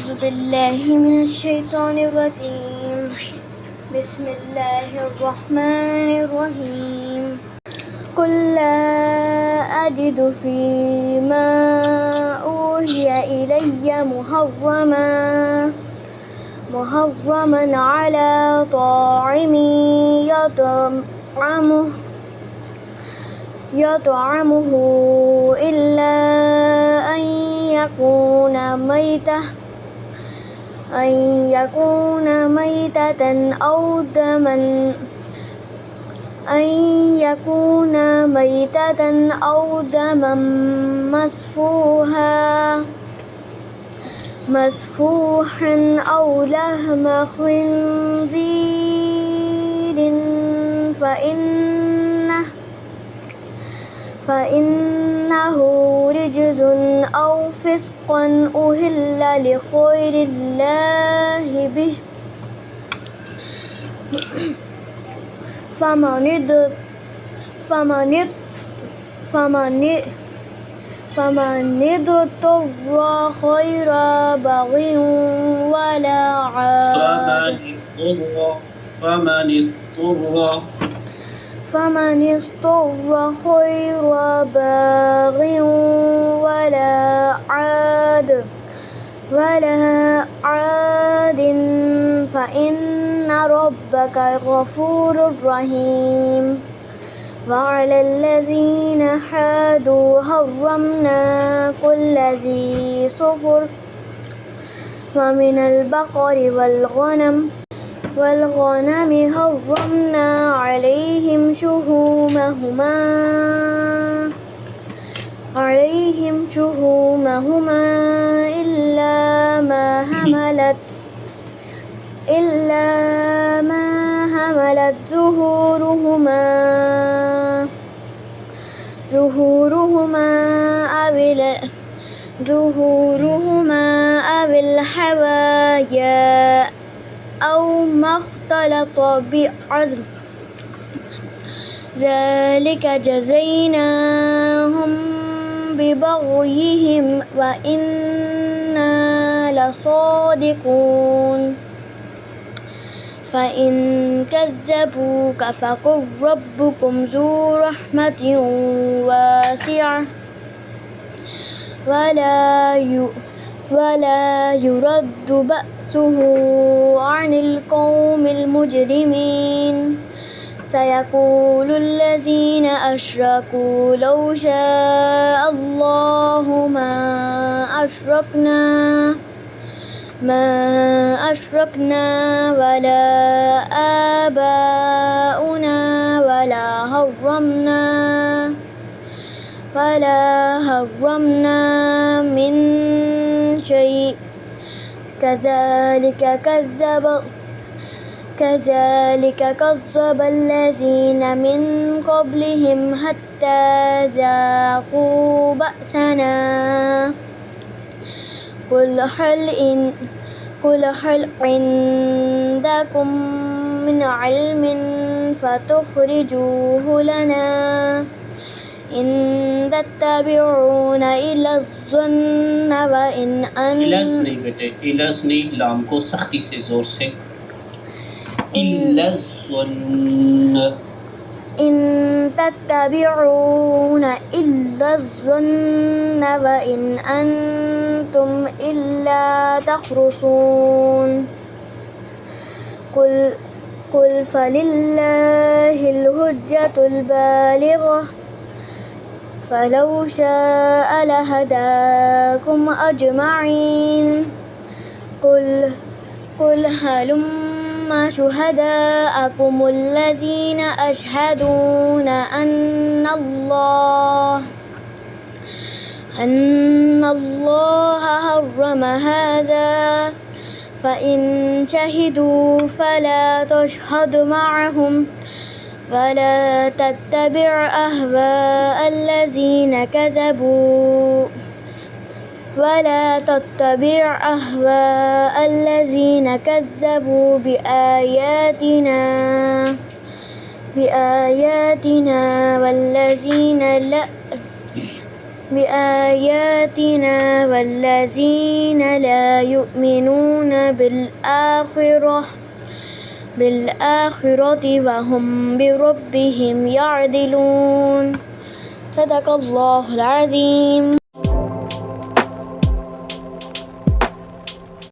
أعوذ بالله من الشيطان الرجيم. بسم الله الرحمن الرحيم. قل لا أجد فيما أوحي إلي محرما على طاعم يطعمه إلا أن يكون ميتة أو دما مسفوحا أو لحم خنزير فإنه رجز أو فسقا أهل لغير الله به. فمن اضطر غير باغ ولا عاد. فمن اضطر غير باغ ولا عاد فإن ربك غفور رحيم. وعلى الذين حادوا حرمنا كل ذي صفر ومن البقر والغنم حرمنا عليهم شهومهما إلا ما حملت ظهورهما أو الحوايا أو ما اختلط بعظم ذلك جزيناهم ببغيهم وإنا لصادقون. فإن كذبوك فقل ربكم ذو رحمة واسعة ولا يرد بأسه عن القوم المجرمين. سيقول الذين أشركوا لو شاء الله ما أشركنا ولا آباؤنا ولا حرمنا من شيء كذلك كذب الذين من قبلهم حتى ذاقوا بأسنا. قل هل عندكم من علم فتخرجوه لنا إن تتبعون إلا الظن وإن इलस नहीं बेटे, इलस नहीं, लाम को सख्ती से जोर से इल्लज़्ज़न्न إن تتبعون إلا الظن وإن أنتم إلا تخرصون. قل فلله الحجة البالغة فلو شاء لهداكم أجمعين. قل هلم شهداءكم الذين أشهدون أن الله حرم هذا فإن شهدوا فلا تشهد معهم ولا تتبع أهواء الذين كذبوا بآياتنا والذين بآياتنا والذين لا يؤمنون بالآخرة وهم بربهم يعدلون. صدق الله العظيم.